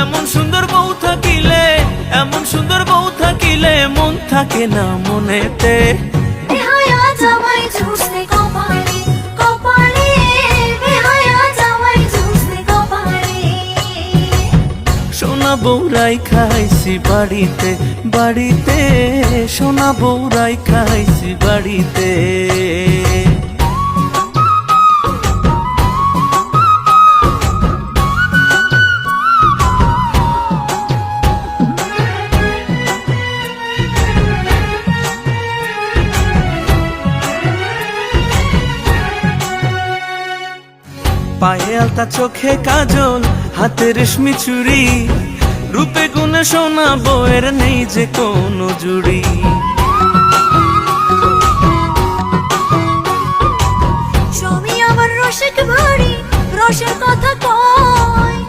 এমন সুন্দর বউ থাকিলে, এমন সুন্দর বউ থাকিলে মন থাকে না মনেতে। বেহায়া জামাই ঝুসলে কপালে, কপালে বেহায়া জামাই ঝুসলে কপালে। সোনা বউরাই খাইছি বাড়িতে, বাড়িতে সোনা বউরাই খাইছি বাড়িতে। পায়ে আলতা চোখে কাজল হাতে রেশমি চুড়ি, রূপে গুণে সোনা বউয়ের নেই যে কোনো জুড়ি। স্বামী আমার রসিক ভারী, রসের কথা কয়